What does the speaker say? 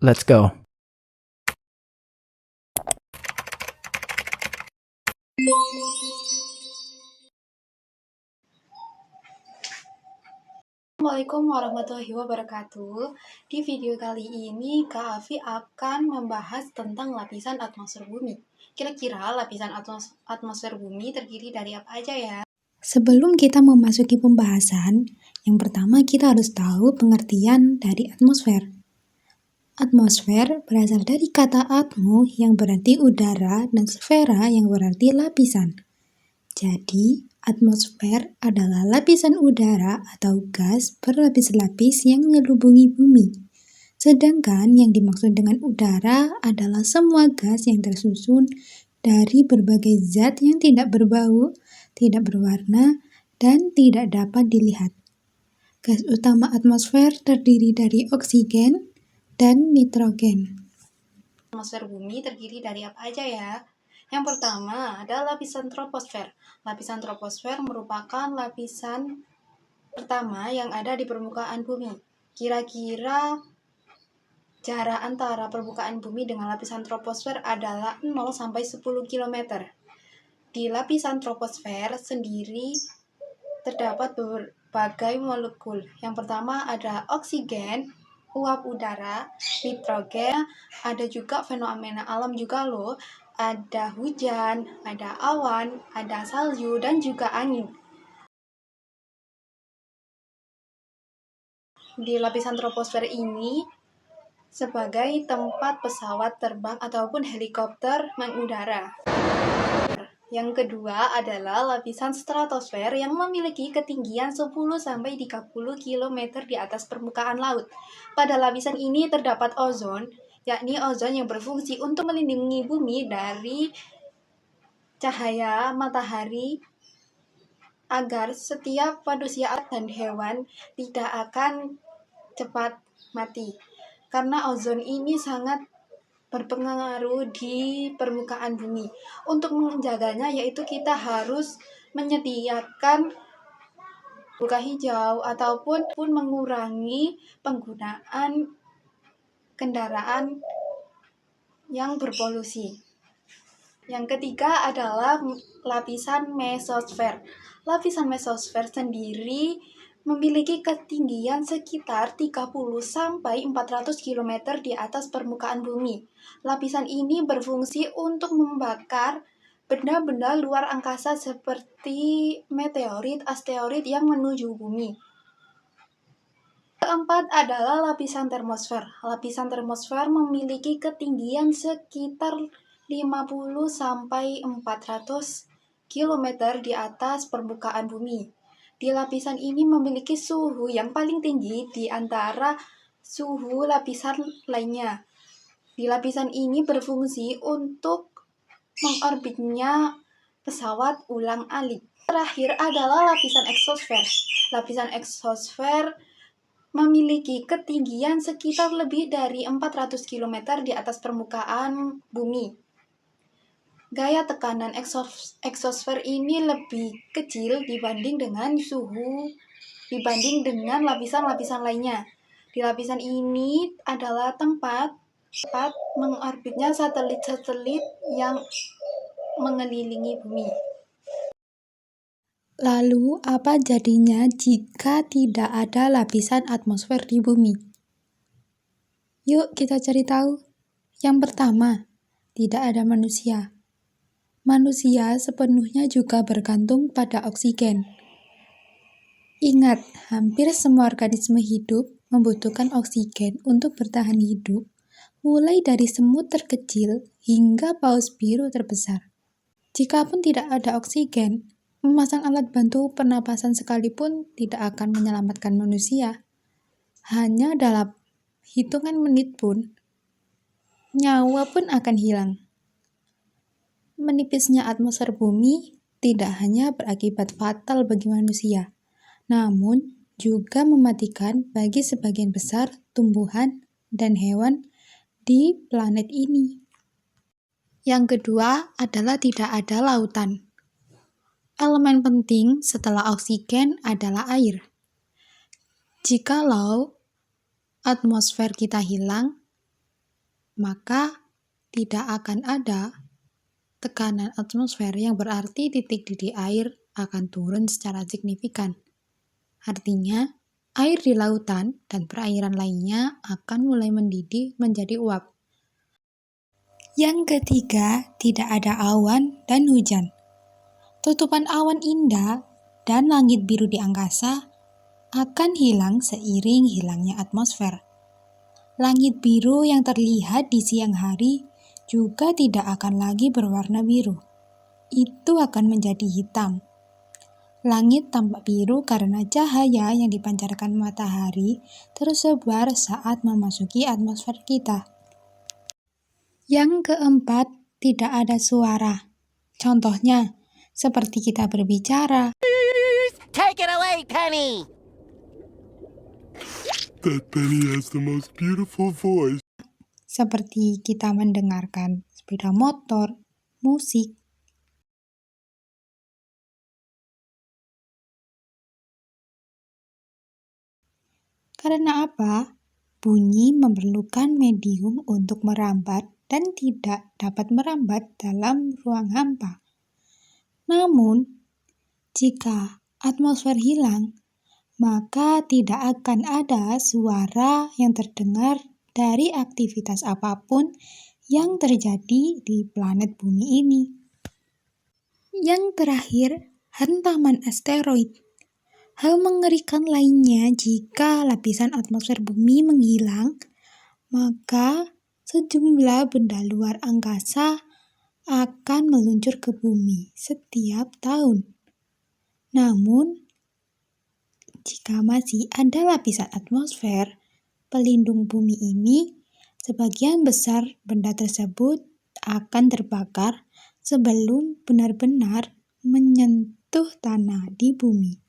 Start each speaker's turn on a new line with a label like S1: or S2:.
S1: Let's go.
S2: Assalamualaikum warahmatullahi wabarakatuh. Di video kali ini, Kak Afi akan membahas tentang lapisan atmosfer bumi. Kira-kira lapisan atmosfer bumi terdiri dari apa aja ya?
S3: Sebelum kita memasuki pembahasan, yang pertama kita harus tahu pengertian dari atmosfer. Atmosfer berasal dari kata atmo yang berarti udara dan sfera yang berarti lapisan. Jadi, atmosfer adalah lapisan udara atau gas berlapis-lapis yang menyelubungi bumi. Sedangkan yang dimaksud dengan udara adalah semua gas yang tersusun dari berbagai zat yang tidak berbau, tidak berwarna, dan tidak dapat dilihat. Gas utama atmosfer terdiri dari oksigen dan nitrogen.
S2: Atmosfer bumi terdiri dari apa aja ya? Yang pertama ada lapisan troposfer. Lapisan troposfer merupakan lapisan pertama yang ada di permukaan bumi. Kira-kira jarak antara permukaan bumi dengan lapisan troposfer adalah 0 sampai 10 km. Di lapisan troposfer sendiri terdapat berbagai molekul. Yang pertama ada oksigen, uap udara, nitrogen, ada juga fenomena alam juga loh. Ada hujan, ada awan, ada salju, dan juga angin. Di lapisan troposfer ini sebagai tempat pesawat terbang ataupun helikopter mengudara. Yang kedua adalah lapisan stratosfer yang memiliki ketinggian 10-30 km di atas permukaan laut. Pada lapisan ini terdapat ozon, yakni ozon yang berfungsi untuk melindungi bumi dari cahaya matahari agar setiap manusia dan hewan tidak akan cepat mati. Karena ozon ini sangat berpengaruh di permukaan bumi. Untuk menjaganya yaitu kita harus menyediakan buka hijau ataupun mengurangi penggunaan kendaraan yang berpolusi. Yang ketiga adalah lapisan mesosfer. Lapisan mesosfer sendiri memiliki ketinggian sekitar 30-400 km di atas permukaan bumi. Lapisan ini berfungsi untuk membakar benda-benda luar angkasa seperti meteorit, asteroid yang menuju bumi. Keempat adalah lapisan termosfer. Lapisan termosfer memiliki ketinggian sekitar 50-400 km di atas permukaan bumi. Di lapisan ini memiliki suhu yang paling tinggi di antara suhu lapisan lainnya. Di lapisan ini berfungsi untuk mengorbitnya pesawat ulang-alik. Terakhir adalah lapisan eksosfer. Lapisan eksosfer memiliki ketinggian sekitar lebih dari 400 km di atas permukaan bumi. Gaya tekanan eksosfer ini lebih kecil dibanding dengan lapisan-lapisan lainnya. Di lapisan ini adalah tempat mengorbitnya satelit-satelit yang mengelilingi bumi.
S3: Lalu, apa jadinya jika tidak ada lapisan atmosfer di bumi? Yuk kita cari tahu. Yang pertama, tidak ada manusia. Manusia sepenuhnya juga bergantung pada oksigen. Ingat, hampir semua organisme hidup membutuhkan oksigen untuk bertahan hidup, mulai dari semut terkecil hingga paus biru terbesar. Jikapun tidak ada oksigen, memasang alat bantu pernapasan sekalipun tidak akan menyelamatkan manusia. Hanya dalam hitungan menit pun, nyawa pun akan hilang. Menipisnya atmosfer bumi tidak hanya berakibat fatal bagi manusia, namun juga mematikan bagi sebagian besar tumbuhan dan hewan di planet ini. Yang kedua adalah tidak ada lautan. Elemen penting setelah oksigen adalah air. Jikalau atmosfer kita hilang, maka tidak akan ada tekanan atmosfer yang berarti titik didih air akan turun secara signifikan. Artinya, air di lautan dan perairan lainnya akan mulai mendidih menjadi uap. Yang ketiga, tidak ada awan dan hujan. Tutupan awan indah dan langit biru di angkasa akan hilang seiring hilangnya atmosfer. Langit biru yang terlihat di siang hari juga tidak akan lagi berwarna biru. Itu akan menjadi hitam. Langit tampak biru karena cahaya yang dipancarkan matahari tersebar saat memasuki atmosfer kita. Yang keempat, tidak ada suara. Contohnya, seperti kita berbicara.
S1: Take it away, Penny!
S4: That Penny has the most beautiful voice.
S3: Seperti kita mendengarkan sepeda motor, musik. Karena apa? Bunyi memerlukan medium untuk merambat dan tidak dapat merambat dalam ruang hampa. Namun, jika atmosfer hilang, maka tidak akan ada suara yang terdengar dari aktivitas apapun yang terjadi di planet bumi ini. Yang terakhir, hantaman asteroid. Hal mengerikan lainnya jika lapisan atmosfer bumi menghilang, maka sejumlah benda luar angkasa akan meluncur ke bumi setiap tahun. Namun, jika masih ada lapisan atmosfer pelindung bumi ini, sebagian besar benda tersebut akan terbakar sebelum benar-benar menyentuh tanah di bumi.